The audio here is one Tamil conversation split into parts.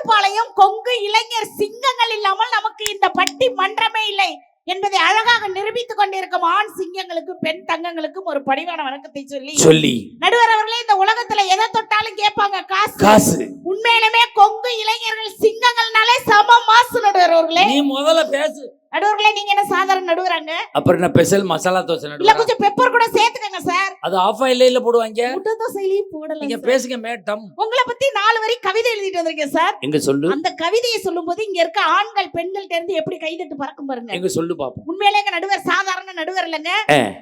மேட்டுப்பாளையம் கொங்கு இளைஞர் சிங்கங்கள் இல்லாமல் நமக்கு இந்த பட்டி மன்றமே இல்லை என்பதை அழகாக நிரூபித்துக் கொண்டிருக்கும் ஆண் சிங்கங்களுக்கும் பெண் தங்கங்களுக்கும் ஒரு பணிவான வணக்கத்தை சொல்லி நடுவர் அவர்களே, இந்த உலகத்துல எதை தொட்டாலும் கேட்பாங்க காசு. உண்மையிலுமே கொங்கு இளைஞர்கள் சிங்கங்கள்னாலே சம மாசு. நடுவர் அவர்களே, நீ முதல்ல பேசு. நடுவர்களே, நீங்க என்ன சாதாரண நடுவராங்க? அப்புறம் என்ன ஸ்பெஷல் மசாலா தோசை நடுவர்? இல்ல கொஞ்சம் பெப்பர் கூட சேர்த்துக்கங்க சார். அது ஆஃப் ஆயில்ல போடுவாங்க. முட்டை தோசையிலேயே போடலாம். நீங்க பேசுங்க மேடம். உங்களை பத்தி 4 வரி கவிதை எழுதிட்டு வந்திருக்கேன் சார். எங்க சொல்லு. அந்த கவிதையை சொல்லும்போது இங்க இருக்க ஆண்கள் பெண்கள்ட்ட இருந்து எப்படி கைதட்டு பறக்கும் பாருங்க. எங்க சொல்லு பாப்போம். உண்மையிலேயே நடுவர் சாதாரண நடுவர் இல்லங்க.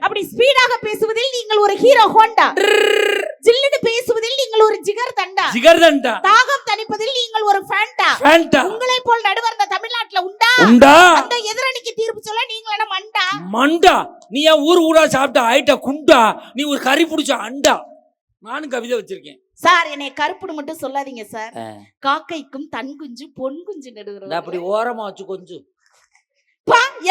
அப்படி ஸ்பீடாக பேசுவதில் நீங்கள் ஒரு ஹீரோ ஹோண்டா, ஜில்லுன்னு பேசுவதில் நீங்கள் ஒரு ஜிகர் தண்டா, தாகம் தணிப்பதில் நீங்கள் ஒரு ஃபேண்டா. உங்களை போல் நடுவர் இந்த தமிழ்நாட்டுல உண்டா? அந்த எதிரணிக்கு தீர்ப்பு சொல்ல நீங்கள் என்ன மண்டா? நீ ஏன் ஊரா சாப்பிட்ட ஆயிட்ட குண்டா? நீ ஒரு கறி புடிச்ச அண்டா. நானும் கவிதை வச்சிருக்கேன் சார். என்னை கருப்புன்னு மட்டும் சொல்லாதீங்க சார். காக்கைக்கும் தன் குஞ்சு பொன் குஞ்சு நடுவர். அப்படி ஓரமா வச்சு கொஞ்சம்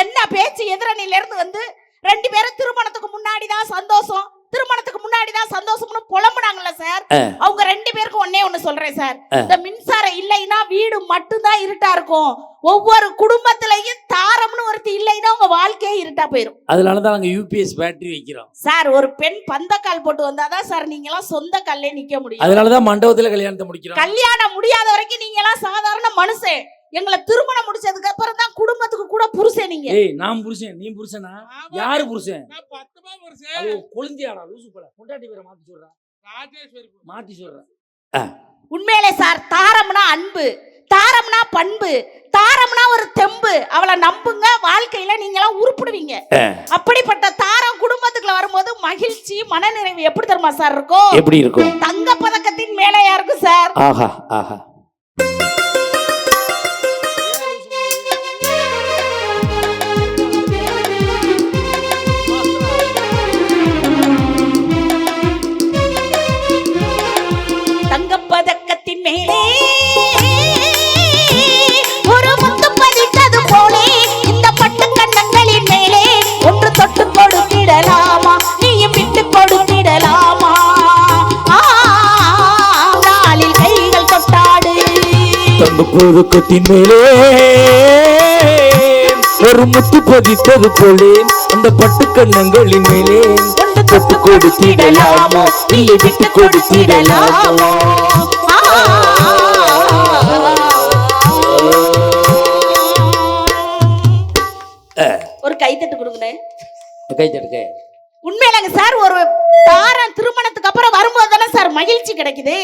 என்ன பேச்சு? எதிரணியில இருந்து வந்து 2 பேரும் திருமணத்துக்கு முன்னாடிதான் சந்தோஷம், திருமணத்துக்கு முன்னாடிதான் சந்தோஷம்னு புலம்புனாங்கல்ல சார். அவங்க 2 பேருக்கும் ஒண்ணு சொல்றேன் சார். இந்த மின்சாரம் இல்லைன்னா வீடு மட்டும்தான் இருட்டா இருக்கும். ஒவ்வொரு குடும்பத்திலையும் தாரம்னு ஒருத்தி இல்லைன்னா உங்க வாழ்க்கையே இருட்டா போயிரும். அதனாலதான் நாங்க யூபிஎஸ் பேட்டரி வைக்கிறோம் சார். ஒரு பெண் பந்தக்கால் போட்டு வந்தாதான் சார் நீங்க எல்லாம் சொந்த கல்லே நிக்க முடியும். அதனாலதான் மண்டபத்துல கல்யாணத்தை முடிக்கிறோம். கல்யாணம் முடியாத வரைக்கும் நீங்க எல்லாம் சாதாரண மனுஷன். எங்களை திருமணம் முடிச்சதுக்கு அப்புறம் தான் குடும்பத்துக்கு கூட புருஷன் நீங்க. நான் புருஷன், நீ புருஷனா? யாரு புருஷன்? நான் 10 புருஷன். அது கொழுந்தியாடா லூசு போல. பொண்டாட்டி பேரை மாத்தி சொல்றா. ராஜேஸ்வரி மாத்தி சொல்றா. உண்மையிலே சார், தாரம்னா அன்பு, தாரம்னா பண்பு, தாரம்னா ஒரு தெம்பு. அவளை நம்புங்க, வாழ்க்கையில நீங்க எல்லாம் உருப்பிடுவீங்க. அப்படிப்பட்ட தாரம் குடும்பத்துக்குள்ள வரும்போது மகிழ்ச்சி மனநிறைவு எப்படி தெரியுமா சார் இருக்கும்? எப்படி இருக்கும்? தங்க பதக்கத்தின் மேலையா இருக்கும் சார். ஆஹா ஆஹா. பதக்கத்தின் மேலே ஒரு முத்து பதித்தது போலே இந்த பட்டு கண்ணங்களின் மேலே ஒன்று தொட்டு கொடுத்திடலாமா, நீயும் விட்டு கொடுத்திடலாமா? நாளில் கைகள் தொட்டாடு. தங்க பதக்கத்தின் மேலே ஒரு முத்து பதித்தது போலே அந்த பட்டு கண்ணங்களின் மேலே தொட்டு கொடுத்திடலாமா, நீ விட்டு கொடுத்திடலாமா? ஒரு கைத்தட்டு கொடுங்க. கைத்தட்டுக்க. உண்மையிலங்க சார், ஒரு தாரம் திருமணத்துக்கு அப்புறம் வரும்போது தானே சார் மகிழ்ச்சி கிடைக்குது.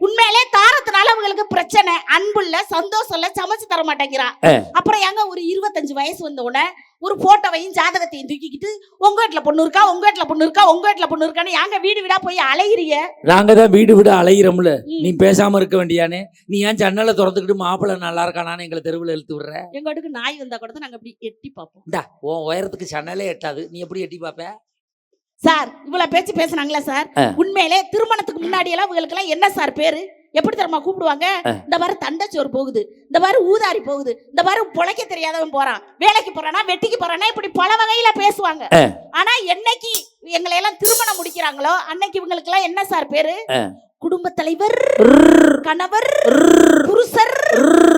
உண்மையிலே தாரத்தினால அவங்களுக்கு பிரச்சனை, அன்பு இல்ல, சந்தோஷம் இல்ல, சமைச்சு தர மாட்டேங்கிறான். அப்புறம் எங்க ஒரு 25 வயசு வந்த உடனே ஒரு போட்டோவையும் ஜாதகத்தையும் தூக்கிக்கிட்டு உங்க வீட்டுல பொண்ணு இருக்கா, உங்க வீட்டுல பொண்ணு இருக்கா, உங்க வீட்டுல பொண்ணு இருக்கான்னு எங்க வீடு வீடா போய் அலையிறிய. நாங்க தான் வீடு வீடா அலையிறோம்ல. நீ பேசாம இருக்க வேண்டியானே. நீ ஏன் ஜன்னலை திறந்துக்கிட்டு மாப்பிள்ளை நல்லா இருக்கானான்னு எங்களை தெருவில் இழுத்து விடுற? எங்க வீட்டுக்கு நாய் வந்தா கூட நாங்க அப்படி எட்டி பார்ப்போம். உன் உயரத்துக்கு ஜன்னலே எட்டாது, நீ எப்படி எட்டி பாப்ப சார்? இவ்வளவு பேச்சு பேசுனாங்களா சார்? உண்மையிலே திருமணத்துக்கு முன்னாடி எல்லாம் இவங்களுக்கு எல்லாம் என்ன சார் பேரு எப்படி தெரியுமா கூப்பிடுவாங்க? இந்த மாதிரி தண்டச்சோறு போகுது, இந்த மாதிரி ஊதாரி போகுது, இந்த மாதிரி பொழைக்க தெரியாதவன் போறான், வேலைக்கு போறானா, வெட்டிக்கு போறானா, இப்படி பல வகையில பேசுவாங்க. ஆனா என்னைக்கு எங்களை எல்லாம் திருமணம் முடிக்கிறாங்களோ அன்னைக்கு இவங்களுக்கு எல்லாம் என்ன சார் பேரு? குடும்ப தலைவர், கணவர், புருஷர்.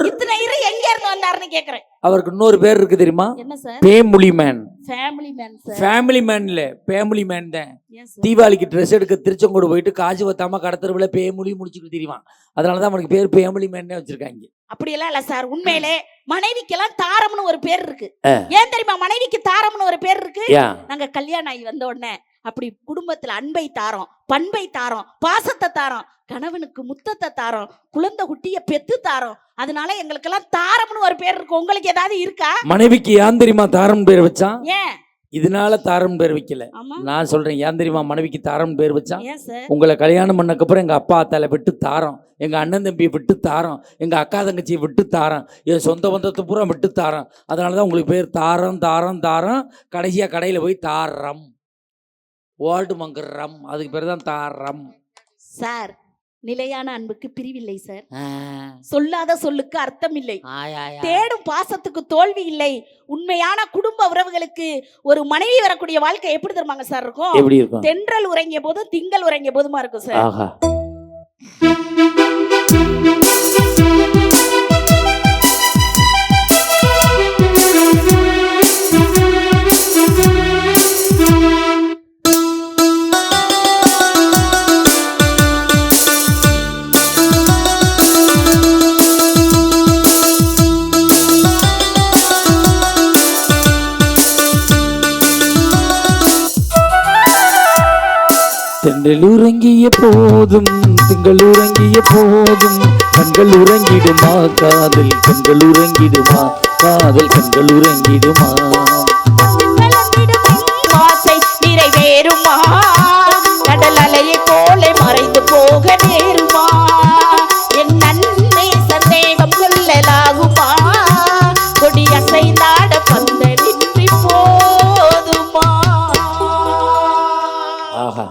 இத்தனை எங்க இருந்து வந்தாருன்னு கேக்குறேன். அவருக்கு இன்னொரு பேர் இருக்கு தெரியுமா? என்ன sir? Family man. Family man sir. Family man இல்ல, ஃபேமிலி மேன் தான். தீபாவளிக்கு ட்ரெஸ் எடுக்க திருச்செங்கோடு போயிட்டு காசு வத்தாம கடத்தருவுல பேமொழி முடிச்சுட்டு தெரியுமா? அதனாலதான் அவனுக்கு பேர் ஃபேமிலி மேன் வச்சிருக்காங்க. அப்படி எல்லாம் இல்ல சார். உண்மையிலே மனைவிக்கெல்லாம் தாரம்னு ஒரு பேர் இருக்கு. ஏன் தெரியுமா மனைவிக்கு தாரம்னு ஒரு பேர் இருக்கு? நாங்க கல்யாணம் ஆகி வந்த உடனே அப்படி குடும்பத்துல அன்பை தாரோம், பண்பை தாரோம், பாசத்தை தாரோம், கணவனுக்கு முத்தத்தை தாரோம், குழந்தை குட்டிய பெத்து தாரோம். அதனால எங்களுக்கு எல்லாம் தாரம்னு ஒரு பேர் இருக்கு. உங்களுக்கு ஏதாவது இருக்கா? மனைவிக்கு ஏன் தெரியுமா தாரம் பேர் வச்சான்? ஏன்? இதனால தாரம் பேர் வைக்கல. நான் சொல்றேன் ஏன் தெரியுமா மனைவிக்கு தாரம் பேர் வச்சான்? உங்களை கல்யாணம் பண்ணக்கப்புறம் எங்க அப்பா அத்தால விட்டு தாரோம், எங்க அண்ணன் தம்பியை விட்டு தாரோம், எங்க அக்கா தங்கச்சியை விட்டு தாரோம், என் சொந்த பந்தத்தை பூரா விட்டு தாரோம். அதனாலதான் உங்களுக்கு பேர் தாரம் தாரம் தாரம். கடைசியா கடையில போய் தாரம் ஓல்டு மங்கரம், அதுக்கு பேர் தான் தாரம். சார், நிலையான அன்புக்கு பிரிவில்லை சார். சொல்லாத சொல்லுக்கு அர்த்தம் இல்லை. தேடும் பாசத்துக்கு தோல்வி இல்லை. உண்மையான குடும்ப உறவுகளுக்கு ஒரு மனைவி வரக்கூடிய வாழ்க்கை எப்படி தெரியுமாங்க சார் இருக்கும்? எப்படி இருக்கும்? தென்றல் உறங்கிய போதும் திங்கள் உறங்கிய போதுமா இருக்கும் சார். திங்கள் உறங்கிய போதும் திங்கள் உறங்கிய போதும் கண்கள் உறங்கிடுமா காதல் கண்கள் உறங்கிடுமா காதல் கண்கள் உறங்கிடுமா ஆசை நிறைவேறுமா கடல் அலையை போல மறைந்து போக நேருமா என் நன்மை சந்தேகம் கொள்ளலாகுமா கொடி அசைந்தாட பந்தலின்றி போதுமா. ஆஹா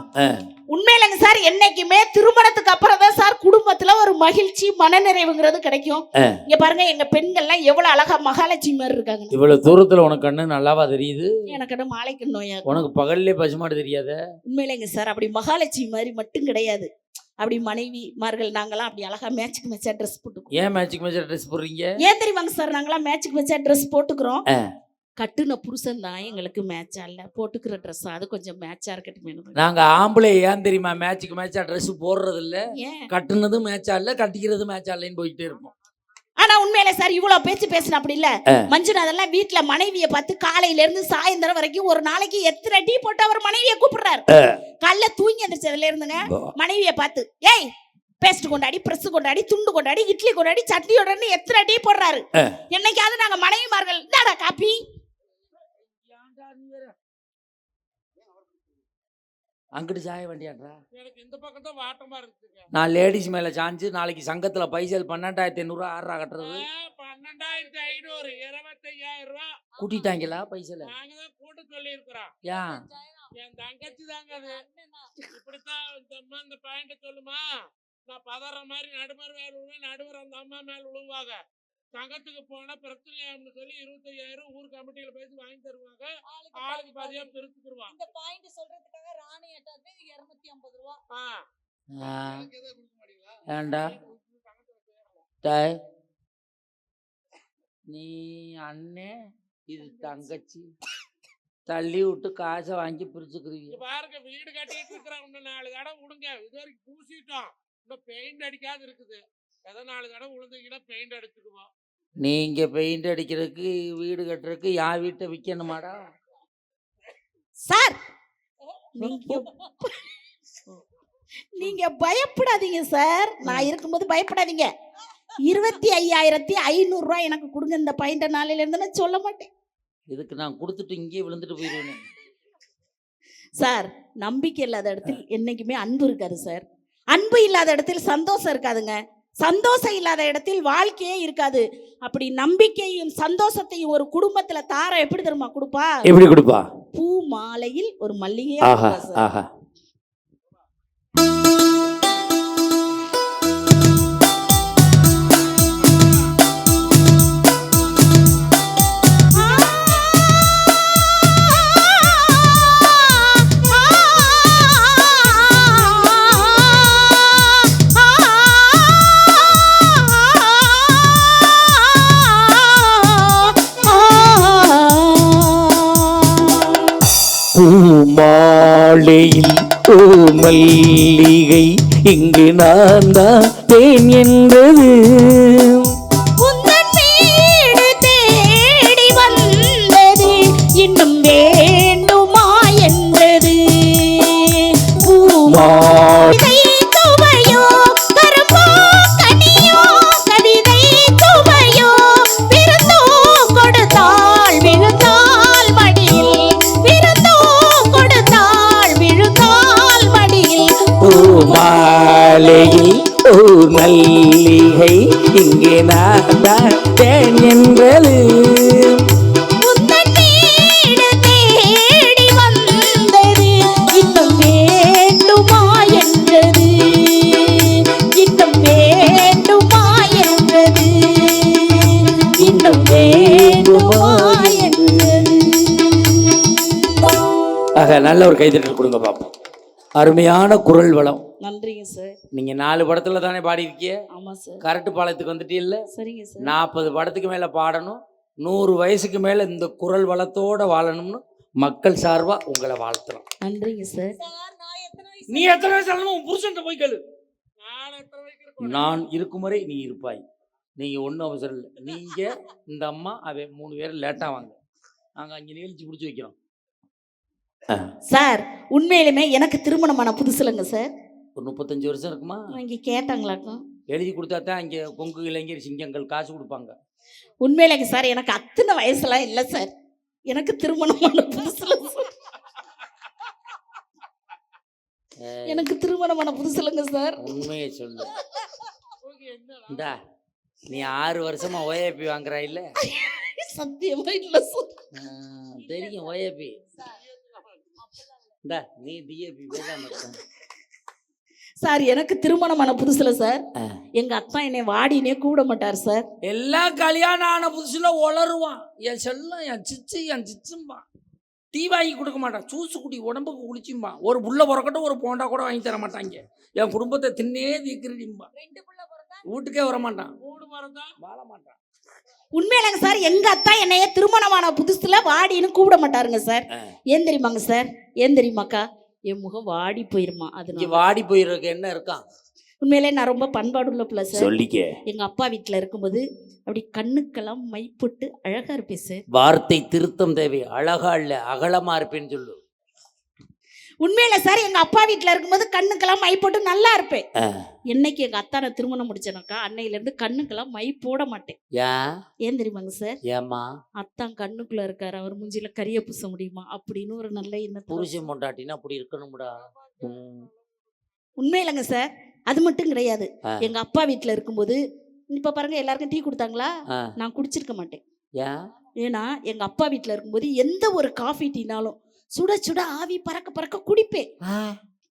உண்மையிலங்க சார் என்னைக்குமே திருமணத்துக்கு அப்புறம் தான் சார் குடும்பத்துல ஒரு மகிழ்ச்சி மனநிறைவுங்கிறது கிடைக்கும். இங்க பாருங்க எங்க பெண்கள்லாம் எவ்வளவு அழகா மகாலட்சுமி மாதிரி இருக்காங்க. இவ்வளவு தூரத்துல உனக்கு கண்ணு நல்லாவா தெரியுது? எனக்கு மாலைக்கு நோயா உனக்கு பகல்லே பசுமாடு தெரியாத? உண்மையிலங்க சார் அப்படி மகாலட்சுமி மாதிரி மட்டும் கிடையாது. அப்படி மனைவிமார்கள் நாங்களாம் அப்படி அழகா மேட்சுக்கு மேட்சா ட்ரெஸ் போட்டுக்கிறோம். ஏன் மேட்சுக்கு மேட்சா ட்ரெஸ் போடுறீங்க? ஏன் தெரியுமாங்க சார் நாங்களாம் மேட்சுக்கு மேட்சா ட்ரெஸ் போட்டுக்கிறோம். கட்டுன புருஷன் தான் எங்களுக்கு மேட்சா இல்ல போட்டுக்கிற ட்ரெஸ் அது கொஞ்சம் மேட்சா இருக்கட்டும். நாங்க ஆம்பளை ஏன் தெரியுமா மேட்சுக்கு மேட்சா ட்ரெஸ் போடுறது இல்ல, கட்டுனதும் மேட்சா இல்ல கட்டிக்கிறது மேட்சா இல்லைன்னு போயிட்டே இருப்போம். ஆனா உண்மையில சார் இவ்வளவு பேச்சு பேசின அப்படி இல்ல. மஞ்சுநாதெல்லாம் வீட்டுல மனைவியை பார்த்து காலையில இருந்து சாயந்தரம் வரைக்கும் ஒரு நாளைக்கு எத்தனை டீ போட்டு அவர் மனைவியை கூப்பிடுறாரு. காலைல தூங்கி எந்திரிச்சதுல இருந்துங்க மனைவியை பார்த்து ஏய் பேஸ்ட் கொண்டாடி பிரஸ் கொண்டாடி துண்டு கொண்டாடி இட்லி கொண்டாடி சட்னியோட எத்தனை டீ போடுறாரு. என்னைக்காவது நாங்க மனைவிமார்கள் இந்தாடா காப்பி அங்கிட்டு சாய வேண்டியான்றா. எனக்கு இந்த பக்கம் தான் வாட்டமா இருக்குங்க. நான் லேடிஸ் மேல சாஞ்சு நாளைக்கு சங்கத்துல பைசல் 12,800 ஆறா கட்டுறது. 12,500 25,000 ரூபாய் கூட்டிட்டாங்களா பைசல? நாங்க தான் கூட்ட சொல்லி இருக்கிறோம். ஏன் என் தங்கச்சி தாங்க அது. இப்படித்தான் இந்த அம்மா இந்த பாயிண்ட சொல்லுமா, நான் பதற மாதிரி நடுவர் மேல விழுவேன், நடுவர் அந்த அம்மா மேல விழுவாங்க. சங்கத்துக்கு போனா பிரச்சனையாம்னு சொல்லி 25,000 ஊர் கமிட்டியில பேசி வாங்கி தருவாங்க. ஆளுக்கு பாதியா பிரிச்சுக்குருவாங்க. இந்த பாயிண்ட் சொல்றதுக்காக ராணி அட்டாக்கு 250 ரூபாய். ஏண்டா டாய் நீ அண்ணே இது தங்கச்சி தள்ளி விட்டு காசை வாங்கி பிரிச்சுக்கிறீங்க பாருங்க. வீடு கட்டிட்டு இருக்கிறோம், இன்னும் 4 தடவை விடுங்க. இது வரைக்கும் பூசிட்டோம், இன்னும் பெயிண்ட் அடிக்காது இருக்குது. எதை 4 தடவை விழுந்தீங்கன்னா பெயிண்ட் அடிச்சுக்குவோம். நீங்க பெயிண்ட் அடிக்கிறதுக்கு வீடு கட்டுறதுக்கு என் வீட்டை விற்கணுமாடா சார்? நீங்க பயப்படாதீங்க சார், நான் இருக்கும்போது பயப்படாதீங்க. 25,500 ரூபாய் எனக்கு கொடுங்க இந்த பாயிண்ட நாளையில இருந்து நான் சொல்ல மாட்டேன். இதுக்கு நான் கொடுத்துட்டு இங்கே விழுந்துட்டு போயிடுவேன் சார். நம்பிக்கை இல்லாத இடத்தில் என்னைக்குமே அன்பு இருக்காது சார். அன்பு இல்லாத இடத்தில் சந்தோஷம் இருக்காதுங்க. சந்தோஷம் இல்லாத இடத்தில் வாழ்க்கையே இருக்காது. அப்படி நம்பிக்கையும் சந்தோஷத்தையும் ஒரு குடும்பத்துல தார எப்படி தெரியுமா கொடுப்பா? எப்படி கொடுப்பா? பூ மாலையில் ஒரு மல்லிகை. ஆஹா ஆஹா. பூமாலையில் ஓ மல்லிகை இங்கு நான் தான் தேன் என்றது. உந்தன் வீடு தேடி வந்தது இன்னும் வேண்டுமா என்றது. பூமாலை துவையோ கரும்போ கனியோ கவிதை துவையோ விருந்தோ கொடுத்தாள் விழுந்தாள் மடியில் விருந்தோ கொடுத்தாள் விழுந்தாள் மடியில். பூமாலையில் ஓ மல்லிகை இங்கே நான் தான் தேன் என்றது. உந்தன் வீடு தேடி வந்தது இன்னும் வேண்டுமா என்றது இன்னும் வேண்டுமா என்றது இன்னும் வேண்டுமா என்றது. ஆக நல்ல ஒரு கைதட்டல் கொடுங்க பாப்போம். அருமையான குரல் வளம். நன்றிங்க சார். நீங்க 4 படத்துல தானே பாடியிருக்கீங்க. ஆமா சார். கரெக்ட் பாலத்துக்கு வந்துட்டீல்ல. சரிங்க சார். 40 படத்துக்கு மேல பாடணும், 100 வயசுக்கு மேல இந்த குரல் வளத்தோட வாழணும்னு மக்கள் சார்பா உங்களை வாழ்த்துறோம். நன்றிங்க சார். நீ எத்தனை வயசு ஆனாலும் உன் புருஷன் போய் கேளு. நான் எத்தனை வரைக்கும் இருக்கணும்? நான் இருக்கும் வரை நீ இருப்பாய். நீங்க ஒன்றும் அவசரம் இல்லை. நீங்க இந்த அம்மா அவன் 3 பேரும் லேட்டா வாங்க, நாங்க அங்கே நிகழ்ச்சி பிடிச்சி வைக்கிறோம். சார் உண்மையிலுமே எனக்கு திருமணமான புதுசுலங்க சார். ஒரு 35 வருஷம் இருக்குமா? இங்கே கேட்டாங்களாக்கும். எழுதி கொடுத்தா தான் இங்கே கொங்கு இளைஞர் சிங்கங்கள் காசு கொடுப்பாங்க. உண்மையிலேங்க சார் எனக்கு அத்தனை வயசுலாம் இல்லை சார். எனக்கு திருமணமான புதுசுல சார். எனக்கு திருமணமான புதுசுலங்க சார். உண்மையை சொல்லு. இந்தா நீ 6 வருஷமா ஓஏபி வாங்குறா இல்ல? சத்தியமா இல்ல சார். தெரியும் ஓஏபி. இந்தா நீ டிஏபி பேசாம இருக்க. சார் எனக்கு திருமணமான புதுசுல சார் எங்க அத்தா என்னை வாடினே கூப்பிட மாட்டார் சார். எல்லா கல்யாணம் ஆன புதுசுல உளருவான். என் செல்லம் என் சிச்சும்பா. டீ வாங்கி கொடுக்க மாட்டான். ஜூஸ் குடி உடம்புக்கு குளிச்சும்பா. ஒரு புள்ள பிறக்கட்டும் ஒரு போண்டா கூட வாங்கி தர மாட்டாங்க. என் குடும்பத்தை தின்னே தீக்கிறடிம்பா. வீட்டுக்கே வர மாட்டான். வாழ மாட்டான். உண்மையிலங்க சார் எங்க அத்தா என்னைய திருமணமான புதுசுல வாடின்னு கூப்பிட மாட்டாருங்க சார். ஏன் தெரியுமாங்க சார்? ஏன் தெரியுமாக்கா? என் முகம் வாடி போயிருமா. அது வாடி போயிருக்கு என்ன இருக்கான்? உண்மையிலே நான் ரொம்ப பண்பாடுள்ள பிள்ளை சார். சொல்லிக்க. எங்க அப்பா வீட்டுல இருக்கும்போது அப்படி கண்ணுக்கெல்லாம் மை போட்டு அழகா இருப்பேன் சார். வார்த்தை திருத்தம் தேவை. அழகா இல்ல அகலமா இருப்பேன்னு சொல்லு. உண்மையில சார் எங்க அப்பா வீட்டுல இருக்கும்போது கண்ணுக்கெல்லாம் மை போட்டு நல்லா இருப்பேன். என்னைக்கு எங்க அத்தானை திருமணம் முடிச்சேனாக்கா அன்னையில இருந்து கண்ணுக்கெல்லாம் மை போட மாட்டேன். ஏன் தெரியுமாங்க சார்? ஏமா அத்தான் கண்ணுக்குள்ள இருக்காரு, அவர் மூஞ்சில கரிய பூச முடியுமா அப்படின்னு ஒரு நல்ல எண்ணம். புருஷன் பொண்டாட்டினா அப்படி இருக்கணும்டா. உண்மையிலங்க சார் அது மட்டும் கிடையாது. எங்க அப்பா வீட்டுல இருக்கும்போது இப்ப பாருங்க எல்லாருக்கும் டீ கொடுத்தாங்களா, நான் குடிச்சிருக்க மாட்டேன். ஏன்னா எங்க அப்பா வீட்டுல இருக்கும்போது எந்த ஒரு காஃபி டீனாலும் சுட சுட ஆவி பறக்க பறக்க குடிப்பேன்.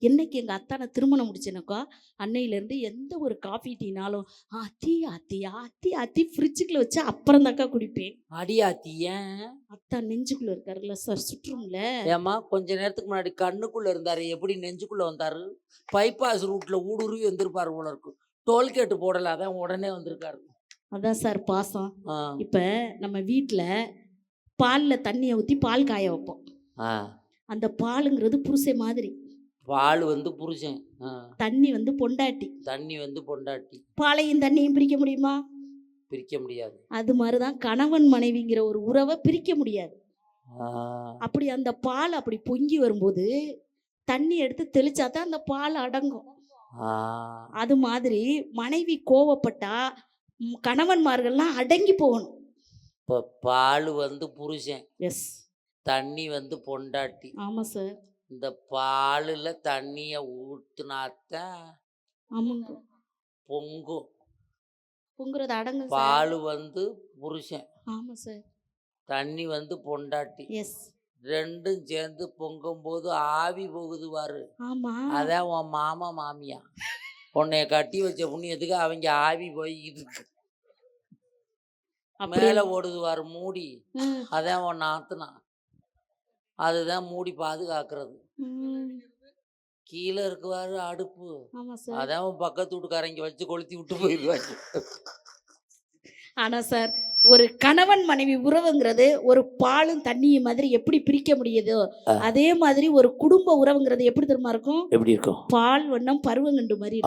என்னைக்கு எங்க அத்தானை திருமணம் முடிச்சேனாக்கா அன்னையில இருந்து எந்த ஒரு காஃபி டீனாலும் ஆத்தி ஆத்தி ஆத்தி ஆத்தி ஃப்ரிட்ஜுக்குள்ள வச்சு அப்புறம் தாக்கா குடிப்பேன். அடியாத்தி அத்தா நெஞ்சுக்குள்ள இருக்காருல்ல சார், சுற்றும்ல. ஏமா கொஞ்ச நேரத்துக்கு முன்னாடி கண்ணுக்குள்ள இருந்தாரு, எப்படி நெஞ்சுக்குள்ள வந்தாரு? பைபாஸ் ரூட்ல ஊடுருவி வந்திருப்பாரு போல இருக்கு. டோல்கேட்டு போடல, அதான் உடனே வந்திருக்காரு. அதான் சார் பாசம். இப்ப நம்ம வீட்டுல பால்ல தண்ணியை ஊத்தி பால் காய வைப்போம். அந்த பாலுங்கிறது புருஷன் மாதிரி. பால் வந்து புருஷன், தண்ணி வந்து பொண்டாட்டி. தண்ணி வந்து பொண்டாட்டி. பாலையும் தண்ணியும் பிரிக்க முடியுமா? பிரிக்க முடியாது. அது மாதிரிதான் கணவன் மனைவிங்கிற ஒரு உறவை பிரிக்க முடியாது. அப்படி அந்த பால் அப்படி பொங்கி வரும்போது தண்ணி எடுத்து தெளிச்சாதான் அந்த பால் அடங்கும். அது மாதிரி மனைவி கோவப்பட்டா கணவன்மார்கள்லாம் அடங்கி போகணும். இப்போ பால் வந்து புருஷன், எஸ், தண்ணி வந்து பொண்டாட்டி. ஆமா சார். இந்த பாலில் தண்ணியை ஊத்துனாத்தான் பொங்கும். பொங்குறது அடங்கு. பால் வந்து புருஷன், ஆமா சார், தண்ணி வந்து பொண்டாட்டி. எஸ், ரெண்டும் சேர்ந்து பொங்கும் போது ஆவி போகுது பாரு. ஆமா, அதான் உன் மாமா மாமியா உன்னைய கட்டி வச்ச புண்ணியத்துக்கு அவங்க ஆவி போய் இருக்கு மேல ஓடுதுவாரு மூடி. அதான் உன் நாத்துனா, அதுதான் மூடி பாதுகாக்கிறது. கீழே இருக்குவாரு அடுப்பு, அதான் உன் பக்கத்து வீட்டுக்காரங்க வச்சு கொளுத்தி விட்டு போயிடுவாங்க. ஆனா சார் ஒரு கணவன் மனைவி உறவுங்கிறது ஒரு பாலும் தண்ணியும் மாதிரி எப்படி பிரிக்க முடியுதோ அதே மாதிரி ஒரு குடும்ப உறவுங்கிறது எப்படி தெரியுமா இருக்கும்? எப்படி இருக்கும்? பால் வண்ணம் பருவங்கண்டு மாதிரி.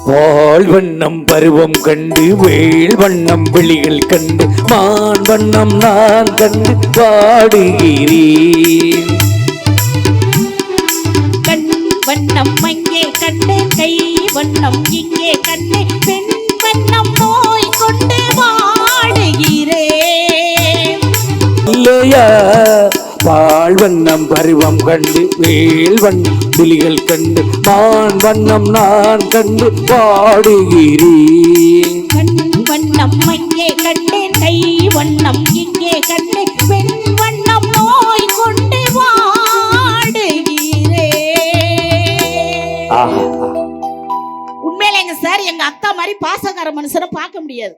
பால் வண்ணம் பருவம் கண்டு வேள் வண்ணம் விழிகள் கண்டு மான் வண்ணம் நான் கண்டு பாடுகிறேன். கண் வண்ணம் அங்கே கண்டு கை வண்ணம் இங்கே கண்டு பெண் வண்ணம் நோய் கொண்டு வாடுகிறேன். இல்லையா பால் வண்ணம் பருவம் கண்டு வேள் வண்ணம் விழிகள் கண்டு மான் வண்ணம் நான் கண்டு பாடுகிறேன். கண் வண்ணம் அங்கே கண்டு கை வண்ணம் இங்கே கண்டு பெண் வண்ணம் நோய் கொண்டு வாடுகிறேன். உண்மையிலேங்க சார் எங்க அக்கா மாதிரி பாசக்கார மனுஷனை பார்க்க முடியாது.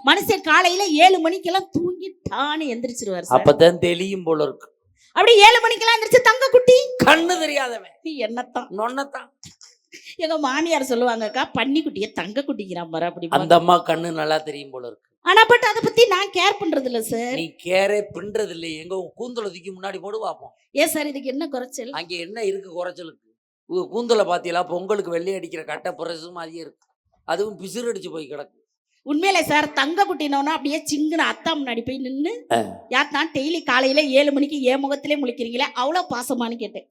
மனுஷன் காலையில 7 மணிக்கெல்லாம் தூங்கி தானே எந்திரிச்சிருவாரு. அப்பதான் தெளியும் போல இருக்கு. அப்படி 7 மணிக்கெல்லாம் எந்திரிச்சு தங்க குட்டி கண்ணு தெரியாதவன் என்னத்தான் நொன்னத்தான் எங்க மாமியார் சொல்லுவாங்கக்கா பன்னிக்குட்டிய தங்க குட்டிக்கிறான் பாரு அப்படி. அந்த அம்மா கண்ணு நல்லா தெரியும் போல இருக்கு. ஆனா பட் அதை பத்தி நான் கேர் பண்றது இல்ல சார். நீ கேரே பண்றது இல்லை. எங்க கூந்தலை தூக்கி முன்னாடி போடு பார்ப்போம். ஏன் சார் இதுக்கு என்ன குறைச்சல்? அங்கே என்ன இருக்கு குறைச்சலுக்கு? கூந்தலை பாத்தீங்களா? பொங்கலுக்கு வெள்ளை அடிக்கிற கட்டை புரசு மாதிரியே இருக்கு. அதுவும் பிசுறு அடிச்சு போய் கிடக்கு. உண்மையிலே சார் தங்க குட்டினோன்னா அப்படியே சிங்குன அத்தா முன்னாடி போய் நின்று யாத்தான் டெய்லி காலையில 7 மணிக்கு என் முகத்திலே முழிக்கிறீங்களே அவ்வளவு பாசமானு கேட்டேன்.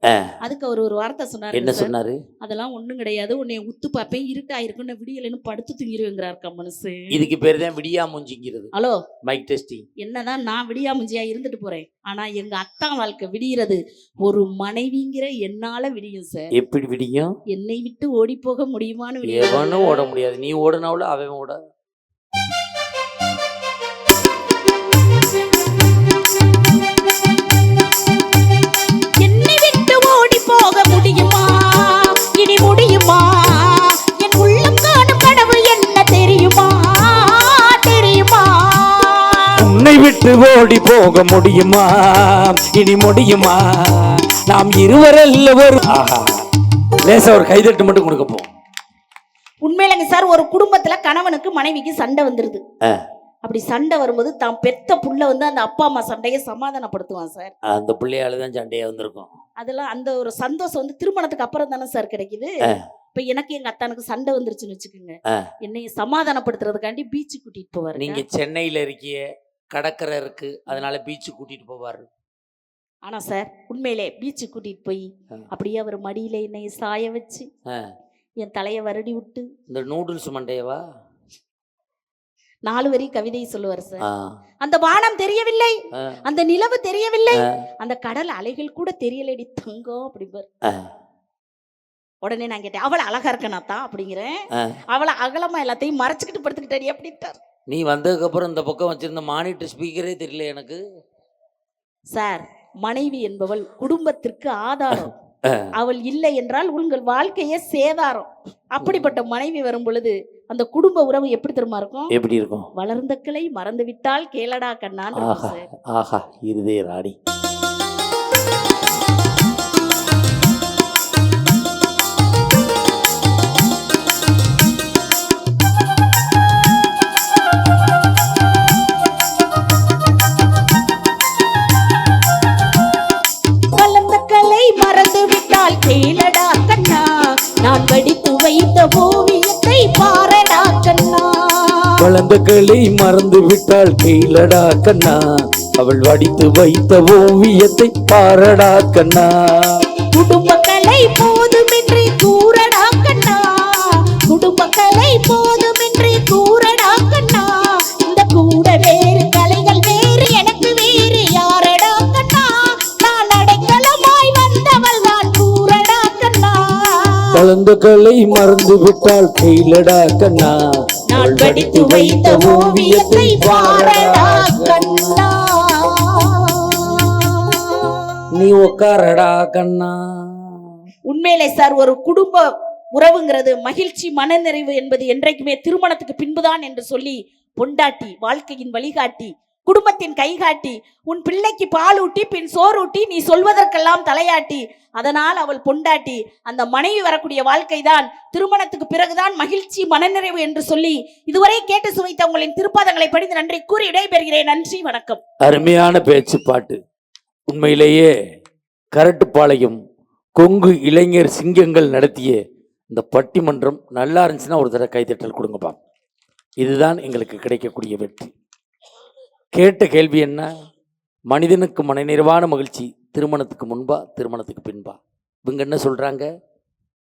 அதுக்கு அவர் ஒரு வார்த்தை சொன்னாரு. என்ன சொன்னாரு? அதெல்லாம் ஒண்ணும் கிடையாது, உன்னை உத்து பார்ப்பேன், இருட்டாயிருக்குன்னு விடியலன்னு படுத்து தூங்கிடுவேங்கிறாருக்கா மனசு. இதுக்கு பேர் தான் விடியா முஞ்சிங்கிறது. Hello mic testing. என்னதான் நான் விடியா முஞ்சியா இருந்துட்டு போறேன், ஆனா எங்க அத்தா வாழ்க்கை விடிகிறது ஒரு மனைவிங்கிற என்னால விடியும் சார். எப்படி விடியும்? என்னை விட்டு ஓடி போக முடியுமான்னு விடியும். எவனும் ஓட முடியாது. நீ ஓடுனாவுல அவன் ஓட. என்னை விட்டு ஓடி போக முடியுமா இனி முடியுமா? என் உள்ளம் காணும் கனவு என்ன தெரியுமா தெரியுமா? உன்னை விட்டு ஓடி போக முடியுமா இனி முடியுமா? நாம் இருவரல்ல ஒரு. லேசா ஒரு கைதட்டு மட்டும் கொடுக்க போ. உண்மையிலங்க சார், ஒரு குடும்பத்துல கணவனுக்கு மனைவிக்கு சண்டை வந்துருது. அப்படி சண்டை வரும்போது தான் பெத்த புள்ள வந்து அந்த அப்பா அம்மா சண்டையை சமாதானப்படுத்துவான் சார். அந்த பிள்ளையால தான் சண்டையா வந்திருக்கும். அதெல்லாம் அந்த ஒரு சந்தோஷம் வந்து திருமணத்துக்கு அப்புறம் தானே சார் கிடைக்குது. இப்ப எனக்கு எங்க அத்தானுக்கு சண்டை வந்துருச்சுன்னு வச்சுக்கோங்க, என்னைய சமாதானப்படுத்துறதுக்காண்டி பீச்சு கூட்டிட்டு போவாரு. நீங்க சென்னையில இருக்கிய, கடற்கரை இருக்கு, அதனால பீச்சு கூட்டிட்டு போவாரு. ஆனா சார் உண்மையிலே பீச்சு கூட்டிட்டு போய் அப்படியே அவர் மடியில என்னைய சாய வச்சு என் தலைய வருடி விட்டு இந்த நூடுல்ஸ் மண்டையவா 4 வரி கவிதை சொல்லுவார் சார். அந்த வானம் தெரியவில்லை, அந்த நிலவு தெரியவில்லை, அந்த கடல் அலைகள் கூட தெரியலடி தங்கம் அப்படிப்பார். உடனே நான் கேட்டேன், அவளை அழகா இருக்கனாத்தா அப்படிங்கிறேன், அவளை அகலமா எல்லாத்தையும் மறைச்சுக்கிட்டு படுத்துக்கிட்டாடி அப்படின்ட்டார். நீ வந்ததுக்கு அப்புறம் இந்த பக்கம் வச்சிருந்த மானிட்டர் ஸ்பீக்கரே தெரியல எனக்கு. சார் மனைவி என்பவள் குடும்பத்திற்கு ஆதாரம், அவள் இல்லை என்றால் உங்கள் வாழ்க்கையே சேதாரம். அப்படிப்பட்ட மனைவி வரும் பொழுது அந்த குடும்ப உறவு எப்படி தெரியுமா இருக்கும்? எப்படி இருக்கும்? வளர்ந்த கிளை மறந்து விட்டால் கேளடா கண்ணான். ஆஹா இருதே ராணி. வளர்ந்த கிளை மறந்து விட்டால் கேளடா கண்ணா, நான் வடித்து வைத்த ஓவியத்தை பாரடா கண்ணா. வளர்ந்த கிளை மறந்து விட்டால் கேளடா கண்ணா, அவள் வடித்து வைத்த ஓவியத்தை பாரடா கண்ணா. குடும்ப கலை போதுமின்றி கூறடா கண்ணா, குடும்ப கலை போதுமின்றி கூறடா கண்ணா. இந்த கூட வேறு கலைகள் வேறு எனக்கு வேறு யாரடா கண்ணா, நான் அடைக்கலமாய் வந்தவள் நான் கூறடா கண்ணா. வளர்ந்த கிளை மறந்து விட்டால் கேளடா கண்ணா, நான் வடித்து வைத்த ஓவியத்தை பாரடா கண்ணா. நீ உட்காரடா கண்ணா. உண்மையிலே சார் ஒரு குடும்ப உறவுங்கிறது மகிழ்ச்சி மனநிறைவு என்பது என்றைக்குமே திருமணத்துக்கு பின்புதான் என்று சொல்லி பொண்டாட்டி வாழ்க்கையின் வழிகாட்டி, குடும்பத்தின் கைகாட்டி, உன் பிள்ளைக்கு பால் ஊட்டி பின் சோறூட்டி நீ சொல்வதற்கெல்லாம் தலையாட்டி, அதனால் அவள் பொண்டாட்டி. அந்த மனைவி வரக்கூடிய வாழ்க்கை தான் திருமணத்துக்கு பிறகுதான் மகிழ்ச்சி மனநிறைவு என்று சொல்லி இதுவரை கேட்டு சுவைத்த உங்களின் திருப்பாதங்களை படித்து நன்றி கூறி விடைபெறுகிறேன். நன்றி, வணக்கம். அருமையான பேச்சு பாட்டு. உண்மையிலேயே கரட்டுப்பாளையம் கொங்கு இளைஞர் சிங்கங்கள் நடத்திய இந்த பட்டிமன்றம் நல்லா இருந்துச்சுன்னா ஒரு தடவை கைத்தட்டல் கொடுங்கப்பா. இதுதான் எங்களுக்கு கிடைக்கக்கூடிய வெற்றி. கேட்ட கேள்வி என்ன? மனிதனுக்கு மனநிறைவான மகிழ்ச்சி திருமணத்துக்கு முன்பா திருமணத்துக்கு பின்பா? இவங்க என்ன சொல்கிறாங்க?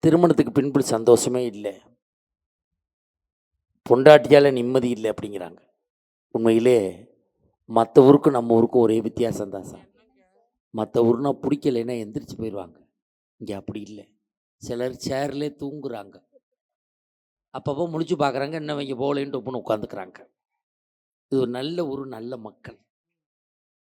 திருமணத்துக்கு பின்பு சந்தோஷமே இல்லை, பொண்டாட்டியால் நிம்மதி இல்லை அப்படிங்கிறாங்க. உண்மையிலே மற்ற ஊருக்கும் நம்ம ஊருக்கும் ஒரே வித்தியாசம் தான் சார். மற்ற ஊர்னா பிடிக்கலைன்னா எந்திரிச்சு போயிடுவாங்க. இங்கே அப்படி இல்லை. சிலர் சேர்லேயே தூங்குறாங்க, அப்பப்போ முடிச்சு பார்க்குறாங்க, இன்னும் இங்கே போகலேன்ட்டு ஒப்புன்னு உட்காந்துக்கிறாங்க. இது ஒரு நல்ல ஊர், நல்ல மக்கள்.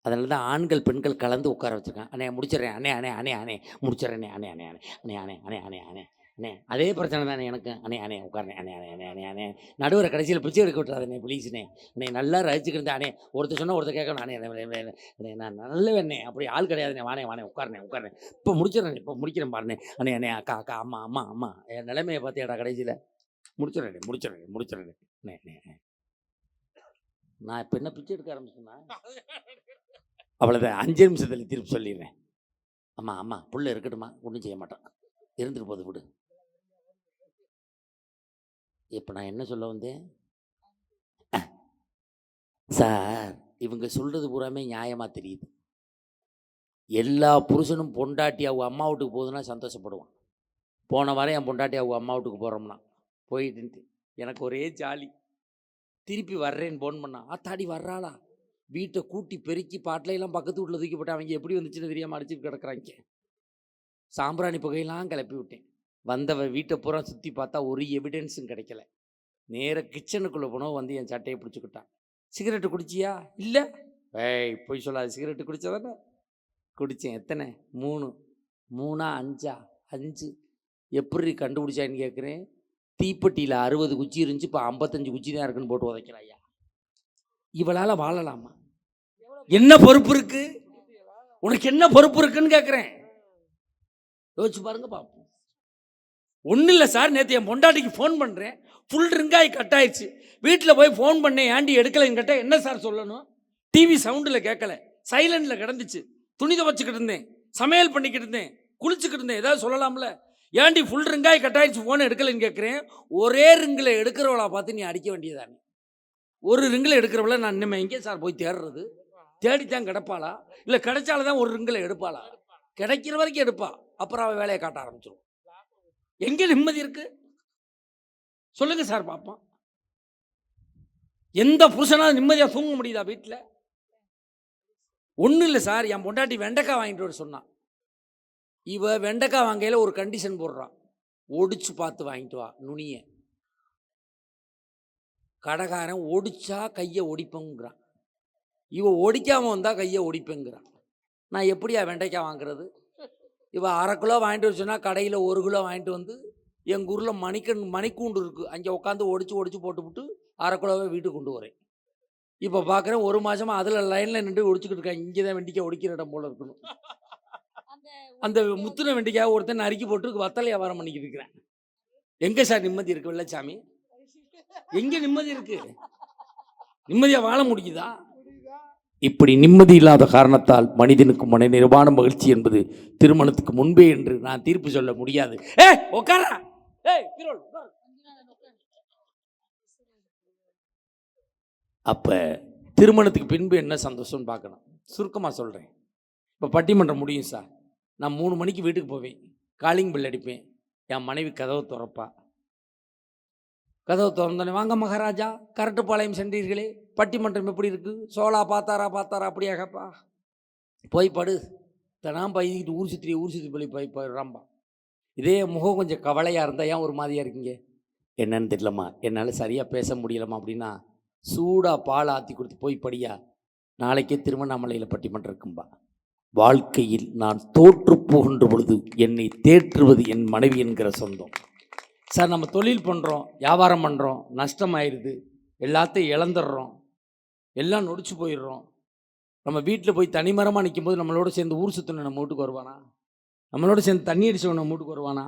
அதனால தான் ஆண்கள் பெண்கள் கலந்து உட்கார வச்சுருக்காங்க. அண்ணே முடிச்சிடறேன், அண்ணே அண்ணே அண்ணே அண்ணே முடிச்சிடறேன், அண்ணே அண்ணே அண்ணே அண்ணே அண்ணே அண்ணே அண்ணே அண்ணே அண்ணே அதே பிரச்சனை தானே எனக்கு. அண்ணே அண்ணே உட்காருண்ணே. அண்ணே அண்ணே அண்ணே அண்ணே அண்ணே நடுவரை கடைசியில் பிச்சை எடுக்க விட்டுறாதண்ணே ப்ளீஸ்ண்ணே. அண்ணே நல்லா ரசிச்சுக்கிட்டு அண்ணே ஒருத்தர் சொன்னால் ஒருத்தர் கேட்கணும். அண்ணே நான் நல்லவண்ணே அப்படி ஆள் கிடையாதுண்ணே. வானே உட்காருண்ணே. இப்போ முடிக்கிறேன் பாருண்ணே. அண்ணே அண்ணே அக்கா அக்கா அம்மா என் நிலைமையை பார்த்தியாடா கடைசியில். முடிச்சிடறேன். அண்ணே நான் இப்போ என்ன பிச்சை எடுக்க ஆரம்பிச்சேன்னா அவ்வளோதான். 5 நிமிஷத்தில் திருப்பி சொல்லிடுறேன். அம்மா புள்ள இருக்கட்டுமா, ஒன்றும் செய்ய மாட்டான், இருந்துட்டு போது விடு. இப்போ நான் என்ன சொல்ல வந்தேன் சார், இவங்க சொல்கிறது பூராமே நியாயமாக தெரியுது. எல்லா புருஷனும் பொண்டாட்டி அவங்க அம்மா வீட்டுக்கு போகுதுன்னா சந்தோஷப்படுவான். போன வாரம் என் பொண்டாட்டி அவங்க அம்மா வீட்டுக்கு போகிறோம்னா போயிட்டு எனக்கு ஒரே ஜாலி. திருப்பி வர்றேன்னு ஃபோன் பண்ணான். ஆத்தாடி வர்றாளா, வீட்டை கூட்டி பெருக்கி பாட்டிலையெல்லாம் பக்கத்து வீட்டில் தூக்கி போட்டு அவங்க எப்படி வந்துச்சுன்னு தெரியாமல் அடிச்சுட்டு கிடக்குறாங்க. சாம்பிராணி புகையெல்லாம் கிளப்பி விட்டேன். வந்தவ வீட்டை பூரா சுற்றி பார்த்தா ஒரு எவிடன்ஸும் கிடைக்கல. நேராக கிச்சனுக்குள்ளே போனோம். வந்து என் சட்டையை பிடிச்சிக்கிட்டான். சிகரெட்டு குடிச்சியா? இல்லை. போய் சொல்லாது. சிகரெட்டு குடித்ததானே? குடித்தேன். எத்தனை? 3. 3 5 எப்படி கண்டுபிடிச்சான்னு கேட்குறேன். தீப்பெட்டியில் 60 குச்சி இருந்துச்சு, இப்போ 55 குச்சி தான் இருக்குன்னு போட்டு உதைக்கிறாயா. இவளால் வாழலாமா? என்ன பொறுப்பு இருக்கு உனக்கு? என்ன பொறுப்பு இருக்குன்னு கேட்குறேன். யோசிச்சு பாருங்க பார்ப்போம். ஒன்றும் இல்லை சார், நேற்று என் பொண்டாட்டிக்கு ஃபோன் பண்ணுறேன், ஃபுல் ரிங்காய் கட் ஆயிடுச்சு. வீட்டில் போய் ஃபோன் பண்ணேன், ஏண்டி எடுக்கலைன்னு கேட்டால் என்ன சார் சொல்லணும்? டிவி சவுண்டில் கேட்கல, சைலண்டில் கிடந்துச்சு, துணி துவச்சிக்கிட்டு இருந்தேன், சமையல் பண்ணிக்கிட்டு இருந்தேன், குளிச்சுக்கிட்டு இருந்தேன், ஏதாவது சொல்லலாம்ல? ஏண்டி ஃபுல் ரிங்காய் கட் ஆயிடுச்சு ஃபோனை எடுக்கலைன்னு கேட்குறேன். ஒரே ரிங்கில் எடுக்கிறவளா பார்த்து நீ அடிக்க வேண்டியதானே. ஒரு ரிங்கில் எடுக்கிறவள நான் இன்னும் எங்கே சார் போய் தேடுறது? தேடித்தான் கிடப்பாளா, இல்லை கிடைச்சால தான் ஒரு ரிங்கில் எடுப்பாளா? கிடைக்கிற வரைக்கும் எடுப்பா, அப்புறம் அவள் வேலையை காட்ட ஆரம்பிச்சிடும். எங்கே நிம்மதி இருக்கு சொல்லுங்க சார் பாப்பா. எந்த புருஷனாவது நிம்மதியாக தூங்க முடியுதா வீட்டில்? ஒன்றும் இல்லை சார், என் பொண்டாட்டி வெண்டைக்காய் வாங்கிட்டு வர சொன்னான். இவ வெண்டைக்காய் வாங்கையில் ஒரு கண்டிஷன் போடுறான், ஒடிச்சு பார்த்து வாங்கிட்டு வா நுனிய. கடைக்காரன் ஒடிச்சா கையை ஒடிப்பேங்கிறான், இவ ஒடிக்காமல் வந்தால் கையை ஒடிப்பேங்கிறான். நான் எப்படியா வெண்டைக்காய் வாங்குறது? இவ 1/2 கிலோ வாங்கிட்டு வர சொன்னால் கடையில் 1 கிலோ வாங்கிட்டு வந்து எங்கள் ஊரில் மணிக்கூண்டு இருக்குது, அங்கே உட்காந்து ஒடிச்சு போட்டுவிட்டு 1/2 கிலோவை வீட்டுக்கு கொண்டு வரேன். இப்போ பார்க்குறேன் 1 மாதமாக அதில் லைனில் நின்று ஒடிச்சுக்கிட்டு இருக்காங்க. இங்கே தான் வெண்டிக்காய் ஒடிக்கிற இடம் போல் இருக்கணும். அந்த முத்துன வெண்டிக்காய் ஒருத்தன் நறுக்கி போட்டு வத்தலை வியாபாரம் பண்ணிக்கிட்டு இருக்கிறேன். எங்கே சார் நிம்மதி இருக்குது வெள்ளச்சாமி? எங்கே நிம்மதி இருக்கு? நிம்மதியாக வாழ முடியுதா? இப்படி நிம்மதி இல்லாத காரணத்தால் மனிதனுக்கு மன நிறைவான மகிழ்ச்சி என்பது திருமணத்துக்கு முன்பே என்று நான் தீர்ப்பு சொல்ல முடியாது. அப்ப திருமணத்துக்கு பின்பு என்ன சந்தோஷம்னு பார்க்கணும். சுருக்கமாக சொல்கிறேன். இப்போ பட்டிமன்றம் முடியும் சார், நான் 3 மணிக்கு வீட்டுக்கு போவேன், காலிங் பெல் அடிப்பேன், என் மனைவி கதவை திறப்பா. கதவை திறந்தோடனே, வாங்க மகாராஜா, கரட்டுப்பாளையம் சென்றீர்களே, பட்டிமன்றம் எப்படி இருக்கு? சோழா பார்த்தாரா அப்படியாகப்பா, போய் படு, தனாம் பைக்கிட்டு ஊர் சுற்றி போயிடுறாம்பா. இதே முகம் கொஞ்சம் கவலையாக இருந்தால் ஏன் ஒரு மாதிரியாக இருக்கீங்க? என்னன்னு தெரியலம்மா, என்னால் சரியாக பேச முடியலம்மா அப்படின்னா, சூடாக பால் ஆற்றி கொடுத்து போய் படியா, நாளைக்கே திருவண்ணாமலையில் பட்டிமன்றம் இருக்கும்பா. வாழ்க்கையில் நான் தோற்று போகின்ற பொழுது என்னை தேற்றுவது என் மனைவி என்கிற சொந்தம். சார், நம்ம தொழில் பண்ணுறோம், வியாபாரம் பண்ணுறோம், நஷ்டமாயிடுது, எல்லாத்தையும் இழந்துடுறோம், எல்லாம் நொடிச்சு போயிடுறோம். நம்ம வீட்டில் போய் தனிமரமாக நிற்கும் போது நம்மளோட சேர்ந்து ஊர் சுற்றின நம்ம வீட்டுக்கு வருவானா? நம்மளோட சேர்ந்து தண்ணி அடித்தவன் நம்ம வீட்டுக்கு வருவானா?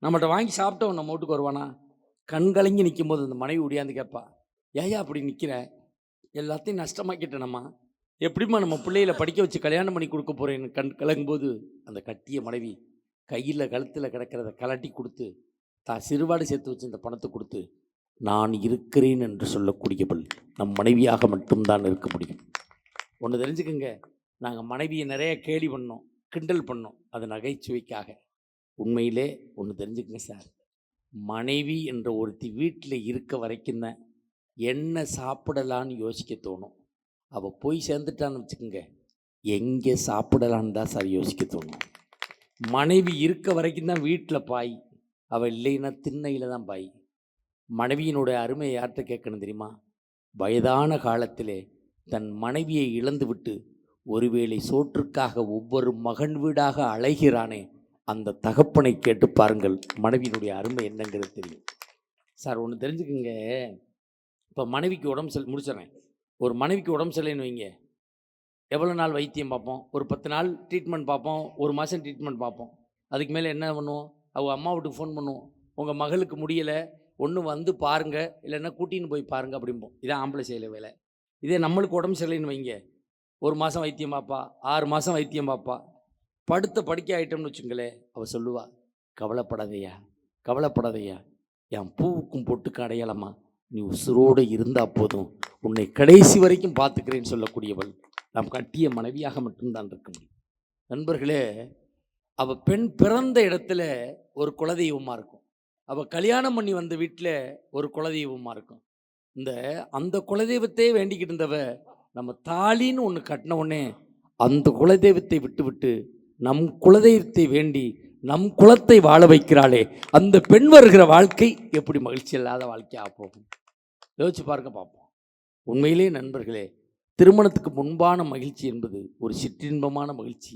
நம்மகிட்ட வாங்கி சாப்பிட்டவன் நம்ம வீட்டுக்கு வருவானா? கண்கலங்கி நிற்கும் போது அந்த மனைவி ஒடியாந்து கேட்பா, ஏயா அப்படி நிற்கிற? எல்லாத்தையும் நஷ்டமாக்கிட்டேனம்மா, எப்படிம்மா நம்ம பிள்ளைகளை படிக்க வச்சு கல்யாணம் பண்ணி கொடுக்க போகிறேன்னு கலங்கும்போது அந்த கட்டிய மனைவி கையில் கழுத்தில் கிடக்கிறத கலட்டி கொடுத்து தான் சிறுவாடு சேர்த்து வச்சு இந்த பணத்தை கொடுத்து நான் இருக்கிறேன் என்று சொல்லக்கூடியவள் நம் மனைவியாக மட்டும்தான் இருக்க முடியும். ஒன்று தெரிஞ்சுக்கோங்க, நாங்கள் மனைவியை நிறைய கேலி பண்ணோம், கிண்டல் பண்ணோம், அது நகைச்சுவைக்காக. உண்மையிலே ஒன்று தெரிஞ்சுக்கங்க சார், மனைவி என்ற ஒருத்தி வீட்டில் இருக்க வரைக்கும் தான் என்ன சாப்பிடலான்னு யோசிக்க தோணும். அவள் போய் சேர்ந்துட்டான்னு வச்சுக்கோங்க, எங்கே சாப்பிடலான்னு தான் சார் யோசிக்க தோணும். மனைவி இருக்க வரைக்கும் தான் வீட்டில் பாய், அவள் இல்லைன்னா திண்ணையில் தான் பாய். மனைவியினுடைய அருமையை யார்கிட்ட கேட்கணும் தெரியுமா? வயதான காலத்திலே தன் மனைவியை இழந்து விட்டு ஒருவேளை சோற்றுக்காக ஒவ்வொரு மகன் வீடாக அலைகிறானே, அந்த தகப்பனை கேட்டு பாருங்கள், மனைவியினுடைய அருமை என்னங்கிறது தெரியும். சார் ஒன்று தெரிஞ்சுக்குங்க, இப்போ மனைவிக்கு உடம்பு சரி முடிச்சிடறேன். ஒரு மனைவிக்கு உடம்பு சரியில்லைன்னு வைங்க, எவ்வளோ நாள் வைத்தியம் பார்ப்போம்? ஒரு 10 நாள் ட்ரீட்மெண்ட் பார்ப்போம், 1 மாதம் ட்ரீட்மெண்ட் பார்ப்போம். அதுக்கு மேலே என்ன பண்ணுவோம்? அவங்க அம்மா வீட்டுக்கு ஃபோன் பண்ணுவோம், உங்கள் மகளுக்கு முடியலை, ஒன்று வந்து பாருங்கள், இல்லைன்னா கூட்டின்னு போய் பாருங்கள் அப்படிம்போம். இதான் ஆம்பளை செய்யலை வேலை. இதே நம்மளுக்கு உடம்பு சரியில்லைன்னு வைங்க, 1 மாதம் வைத்தியம் பார்ப்பா, 6 மாதம் வைத்தியம் பார்ப்பா. படுத்த படுக்கை ஆகிட்டோம்னு வச்சுங்களேன், அவள் சொல்லுவா, கவலைப்படாதையா, கவலைப்படாதையா, என் பூவுக்கும் பொட்டுக்கும் அடையாளமா நீ உசுரோடு இருந்தால் போதும், உன்னை கடைசி வரைக்கும் பார்த்துக்கிறேன்னு சொல்லக்கூடியவள் நாம் கட்டிய மனைவியாக மட்டும்தான் இருக்க முடியும். நண்பர்களே, அவள் பெண் பிறந்த இடத்துல ஒரு குலதெய்வமாக இருக்கும், அவள் கல்யாணம் பண்ணி வந்த வீட்டில் ஒரு குலதெய்வமாக இருக்கும். அந்த குலதெய்வத்தையே வேண்டிக்கிட்டு இருந்தவ நம்ம தாலின்னு ஒன்று கட்டின உடனே அந்த குலதெய்வத்தை விட்டு நம் குலதெய்வத்தை வேண்டி நம் குலத்தை வாழ வைக்கிறாளே, அந்த பெண் வருகிற வாழ்க்கை எப்படி மகிழ்ச்சி இல்லாத வாழ்க்கையாக போகும்? யோசிச்சு பாருங்க, பார்ப்போம். உண்மையிலே நண்பர்களே, திருமணத்துக்கு முன்பான மகிழ்ச்சி என்பது ஒரு சிற்றின்பமான மகிழ்ச்சி.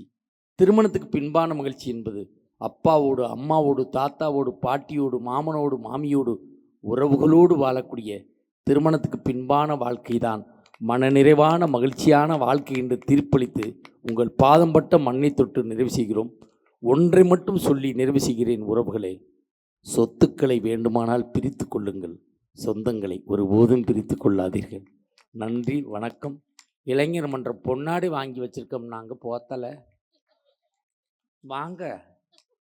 திருமணத்துக்கு பின்பான மகிழ்ச்சி என்பது அப்பாவோடு, அம்மாவோடு, தாத்தாவோடு, பாட்டியோடு, மாமனோடு, மாமியோடு, உறவுகளோடு வாழக்கூடிய திருமணத்துக்கு பின்பான வாழ்க்கை தான் மனநிறைவான மகிழ்ச்சியான வாழ்க்கை என்று தீர்ப்பளித்து உங்கள் பாதம்பட்ட மண்ணை தொட்டு நிறைவு செய்கிறோம். ஒன்றை மட்டும் சொல்லி நிறைவு செய்கிறேன் உறவுகளே, சொத்துக்களை வேண்டுமானால் பிரித்து கொள்ளுங்கள், சொந்தங்களை ஒருபோதும் பிரித்து கொள்ளாதீர்கள். நன்றி, வணக்கம். இளைஞர் மன்ற பொன்னாடி வாங்கி வச்சிருக்கோம் நாங்கள், போத்தலை வாங்க,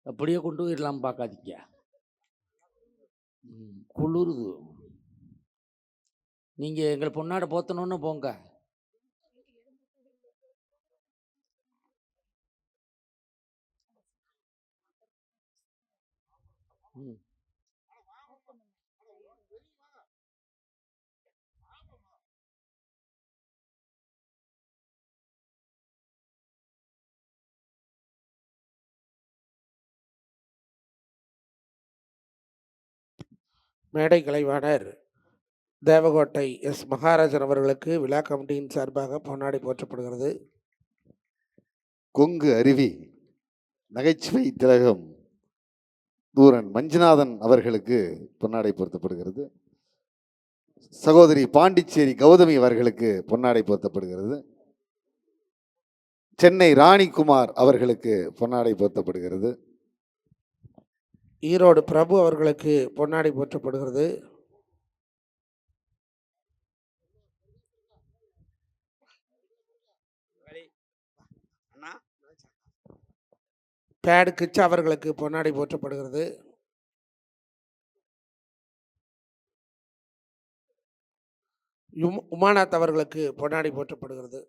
அப்படியே கொண்டு போயிடலாம், பார்க்காதீங்க, குளிருது. நீங்கள் எங்களை பொன்னாடை போத்தணுன்னு போங்க. மேடை கலைவாணர் தேவகோட்டை எஸ் மகாராஜன் அவர்களுக்கு விழா கமிட்டியின் சார்பாக பொன்னாடை போற்றப்படுகிறது. கொங்கு அருவி நகைச்சுவை திலகம் தூரன் மஞ்சுநாதன் அவர்களுக்கு பொன்னாடை பொருத்தப்படுகிறது. சகோதரி பாண்டிச்சேரி கௌதமி அவர்களுக்கு பொன்னாடை பொருத்தப்படுகிறது. சென்னை ராணிக்குமார் அவர்களுக்கு பொன்னாடை பொருத்தப்படுகிறது. ஈரோடு பிரபு அவர்களுக்கு பொன்னாடை போற்றப்படுகிறது. பேடு கிச்சா அவர்களுக்கு பொன்னாடை போற்றப்படுகிறது. உமாநாத் அவர்களுக்கு பொன்னாடை போற்றப்படுகிறது.